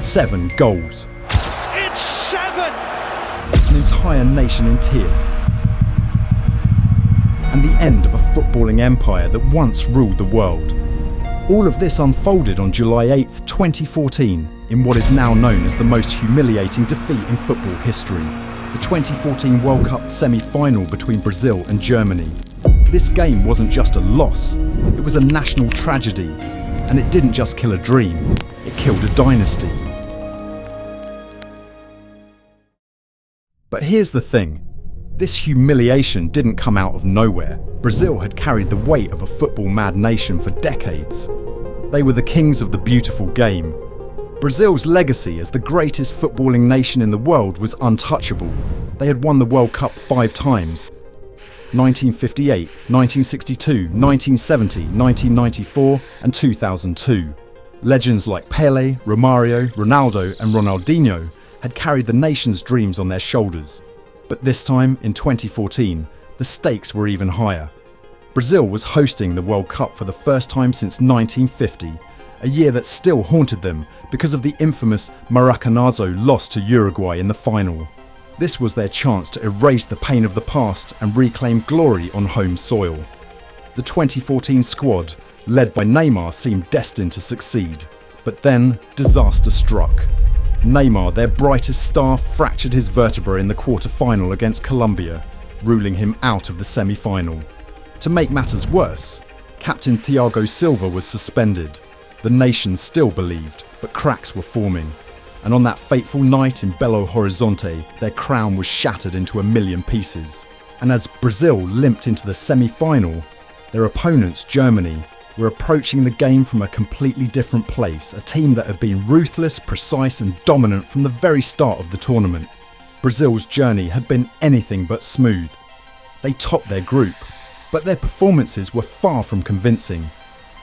7 goals. It's 7! An entire nation in tears. And the end of a footballing empire that once ruled the world. All of this unfolded on July 8th, 2014, in what is now known as the most humiliating defeat in football history. The 2014 World Cup semi-final between Brazil and Germany. This game wasn't just a loss, it was a national tragedy. And it didn't just kill a dream, it killed a dynasty. But here's the thing. This humiliation didn't come out of nowhere. Brazil had carried the weight of a football-mad nation for decades. They were the kings of the beautiful game. Brazil's legacy as the greatest footballing nation in the world was untouchable. They had won the World Cup 5 times. 1958, 1962, 1970, 1994 and 2002. Legends like Pelé, Romario, Ronaldo and Ronaldinho had carried the nation's dreams on their shoulders. But this time, in 2014, the stakes were even higher. Brazil was hosting the World Cup for the first time since 1950, a year that still haunted them because of the infamous Maracanazo loss to Uruguay in the final. This was their chance to erase the pain of the past and reclaim glory on home soil. The 2014 squad, led by Neymar, seemed destined to succeed. But then, disaster struck. Neymar, their brightest star, fractured his vertebra in the quarter-final against Colombia, ruling him out of the semi-final. To make matters worse, captain Thiago Silva was suspended. The nation still believed, but cracks were forming. And on that fateful night in Belo Horizonte, their crown was shattered into a million pieces. And as Brazil limped into the semi-final, their opponents, Germany, were approaching the game from a completely different place, a team that had been ruthless, precise and dominant from the very start of the tournament. Brazil's journey had been anything but smooth. They topped their group, but their performances were far from convincing.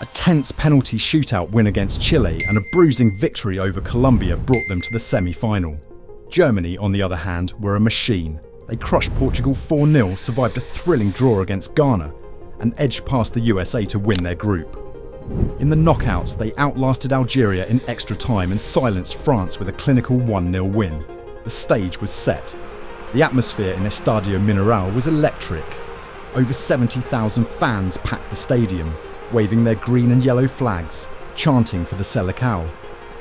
A tense penalty shootout win against Chile and a bruising victory over Colombia brought them to the semi-final. Germany, on the other hand, were a machine. They crushed Portugal 4-0, survived a thrilling draw against Ghana, and edged past the USA to win their group. In the knockouts, they outlasted Algeria in extra time and silenced France with a clinical 1-0 win. The stage was set. The atmosphere in Estadio Mineral was electric. Over 70,000 fans packed the stadium, waving their green and yellow flags, chanting for the Seleção.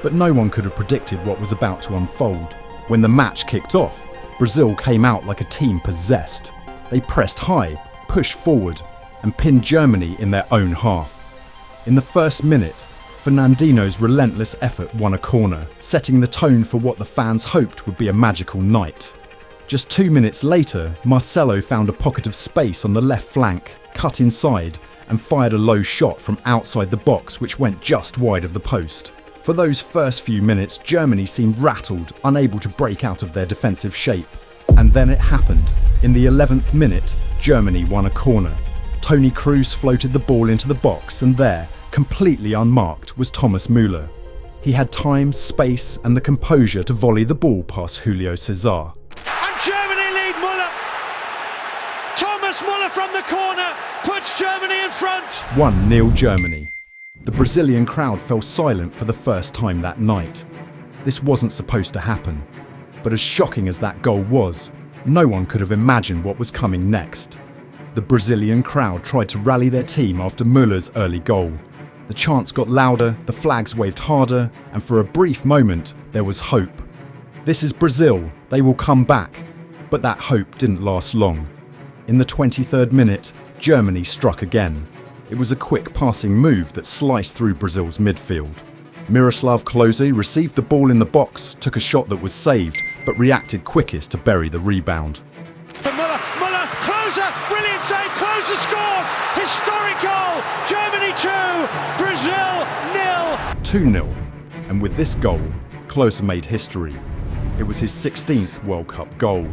But no one could have predicted what was about to unfold. When the match kicked off, Brazil came out like a team possessed. They pressed high, pushed forward, and pinned Germany in their own half. In the first minute, Fernandinho's relentless effort won a corner, setting the tone for what the fans hoped would be a magical night. Just 2 minutes later, Marcelo found a pocket of space on the left flank, cut inside, and fired a low shot from outside the box which went just wide of the post. For those first few minutes, Germany seemed rattled, unable to break out of their defensive shape. And then it happened. In the 11th minute, Germany won a corner. Toni Kroos floated the ball into the box and there, completely unmarked, was Thomas Müller. He had time, space and the composure to volley the ball past Julio Cesar. And Germany lead Müller! Thomas Müller from the corner puts Germany in front! 1-0 Germany. The Brazilian crowd fell silent for the first time that night. This wasn't supposed to happen. But as shocking as that goal was, no one could have imagined what was coming next. The Brazilian crowd tried to rally their team after Müller's early goal. The chants got louder, the flags waved harder, and for a brief moment, there was hope. This is Brazil, they will come back. But that hope didn't last long. In the 23rd minute, Germany struck again. It was a quick passing move that sliced through Brazil's midfield. Miroslav Klose received the ball in the box, took a shot that was saved, but reacted quickest to bury the rebound. Müller, Klose, brilliant save, Klose scores! Historic goal! Germany 2, Brazil 0! 2-0. And with this goal, Klose made history. It was his 16th World Cup goal,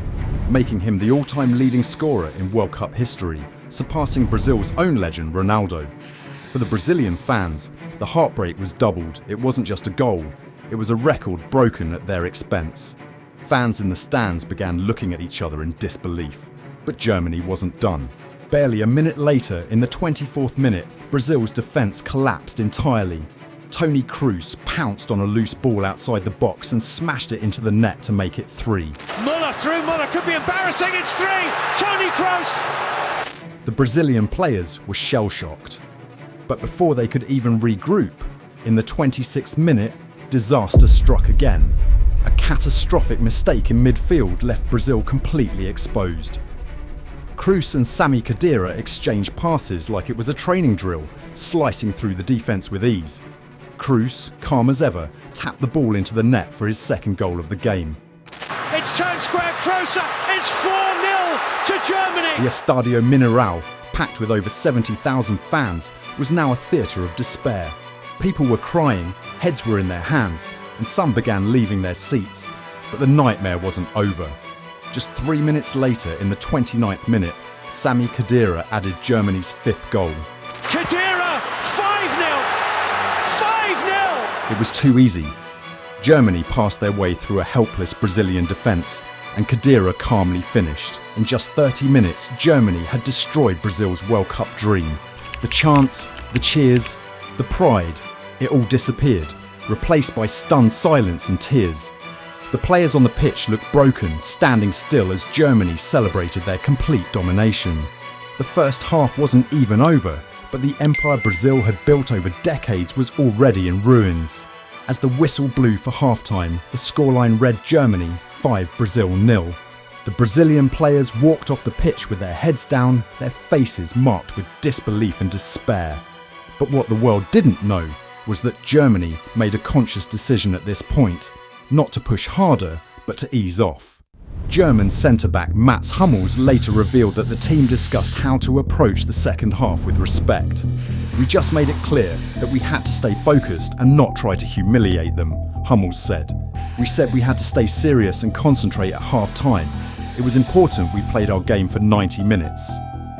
making him the all-time leading scorer in World Cup history, surpassing Brazil's own legend Ronaldo. For the Brazilian fans, the heartbreak was doubled. It wasn't just a goal, it was a record broken at their expense. Fans in the stands began looking at each other in disbelief. But Germany wasn't done. Barely a minute later, in the 24th minute, Brazil's defence collapsed entirely. Toni Kroos pounced on a loose ball outside the box and smashed it into the net to make it 3. Muller through, Muller could be embarrassing, it's 3! Toni Kroos! The Brazilian players were shell-shocked. But before they could even regroup, in the 26th minute, disaster struck again. A catastrophic mistake in midfield left Brazil completely exposed. Kroos and Sami Khedira exchanged passes like it was a training drill, slicing through the defence with ease. Kroos, calm as ever, tapped the ball into the net for his second goal of the game. It's turned square closer, it's 4-0 to Germany! The Estadio Mineral, packed with over 70,000 fans, was now a theatre of despair. People were crying, heads were in their hands, and some began leaving their seats. But the nightmare wasn't over. Just 3 minutes later, in the 29th minute, Sami Khedira added Germany's 5th goal. Khedira, 5-0! 5-0! It was too easy. Germany passed their way through a helpless Brazilian defence, and Khedira calmly finished. In just 30 minutes, Germany had destroyed Brazil's World Cup dream. The chants, the cheers, the pride, it all disappeared, replaced by stunned silence and tears. The players on the pitch looked broken, standing still as Germany celebrated their complete domination. The first half wasn't even over, but the empire Brazil had built over decades was already in ruins. As the whistle blew for halftime, the scoreline read Germany 5, Brazil 0. The Brazilian players walked off the pitch with their heads down, their faces marked with disbelief and despair. But what the world didn't know was that Germany made a conscious decision at this point, not to push harder, but to ease off. German centre-back Mats Hummels later revealed that the team discussed how to approach the second half with respect. "We just made it clear that we had to stay focused and not try to humiliate them," Hummels said. "We said we had to stay serious and concentrate at half-time. It was important we played our game for 90 minutes.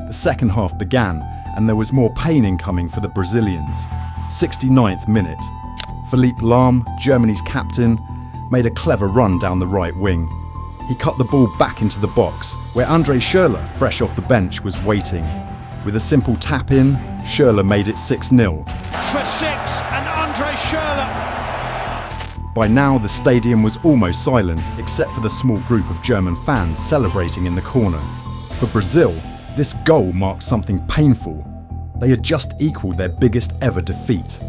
The second half began, and there was more pain incoming for the Brazilians. 69th minute. Philipp Lahm, Germany's captain, made a clever run down the right wing. He cut the ball back into the box, where Andre Schürrle, fresh off the bench, was waiting. With a simple tap-in, Schürrle made it 6-0. For 6, and Andre Schürrle. By now, the stadium was almost silent, except for the small group of German fans celebrating in the corner. For Brazil, this goal marked something painful. They had just equalled their biggest ever defeat.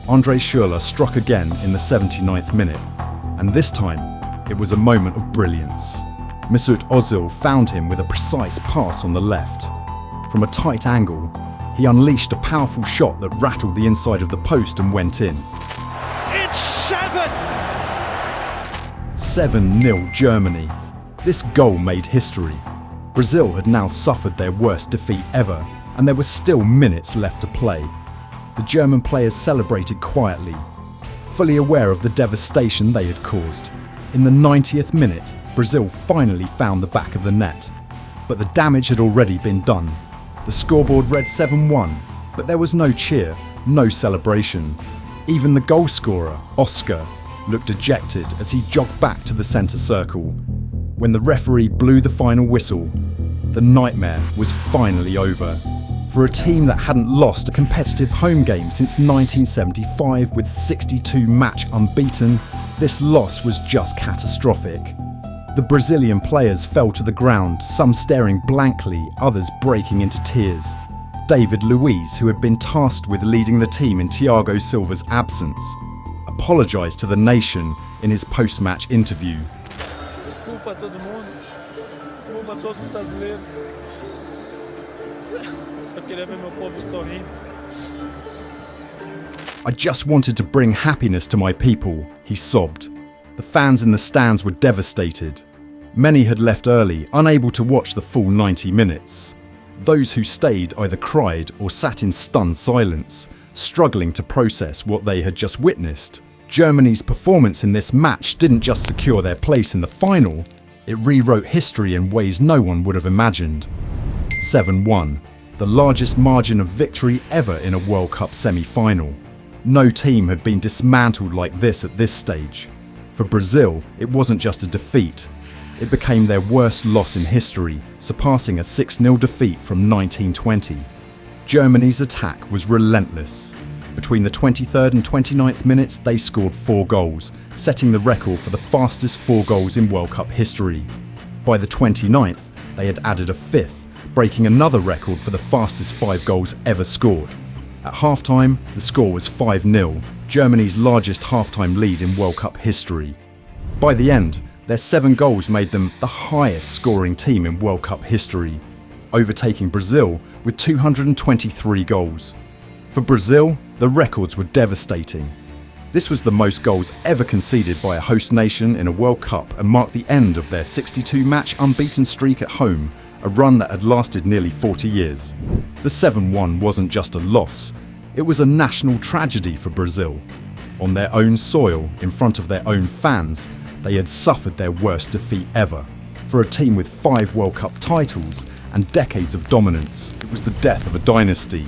Andre Schürrle struck again in the 79th minute, and this time, it was a moment of brilliance. Mesut Ozil found him with a precise pass on the left. From a tight angle, he unleashed a powerful shot that rattled the inside of the post and went in. It's 7! 7-0 Germany. This goal made history. Brazil had now suffered their worst defeat ever, and there were still minutes left to play. The German players celebrated quietly, fully aware of the devastation they had caused. In the 90th minute, Brazil finally found the back of the net. But the damage had already been done. The scoreboard read 7-1, but there was no cheer, no celebration. Even the goal scorer, Oscar, looked dejected as he jogged back to the centre circle. When the referee blew the final whistle, the nightmare was finally over. For a team that hadn't lost a competitive home game since 1975 with 62 match unbeaten, this loss was just catastrophic. The Brazilian players fell to the ground, some staring blankly, others breaking into tears. David Luiz, who had been tasked with leading the team in Thiago Silva's absence, apologised to the nation in his post-match interview. Desculpa a todo mundo, desculpa a todos os brasileiros. Só queria ver meu povo sorrindo. "I just wanted to bring happiness to my people," he sobbed. The fans in the stands were devastated. Many had left early, unable to watch the full 90 minutes. Those who stayed either cried or sat in stunned silence, struggling to process what they had just witnessed. Germany's performance in this match didn't just secure their place in the final, it rewrote history in ways no one would have imagined. 7-1, the largest margin of victory ever in a World Cup semi-final. No team had been dismantled like this at this stage. For Brazil, it wasn't just a defeat. It became their worst loss in history, surpassing a 6-0 defeat from 1920. Germany's attack was relentless. Between the 23rd and 29th minutes, they scored 4 goals, setting the record for the fastest 4 goals in World Cup history. By the 29th, they had added a 5th, breaking another record for the fastest 5 goals ever scored. At halftime, the score was 5-0, Germany's largest halftime lead in World Cup history. By the end, their 7 goals made them the highest scoring team in World Cup history, overtaking Brazil with 223 goals. For Brazil, the records were devastating. This was the most goals ever conceded by a host nation in a World Cup and marked the end of their 62-match unbeaten streak at home, a run that had lasted nearly 40 years. The 7-1 wasn't just a loss, it was a national tragedy for Brazil. On their own soil, in front of their own fans, they had suffered their worst defeat ever. For a team with 5 World Cup titles and decades of dominance, it was the death of a dynasty,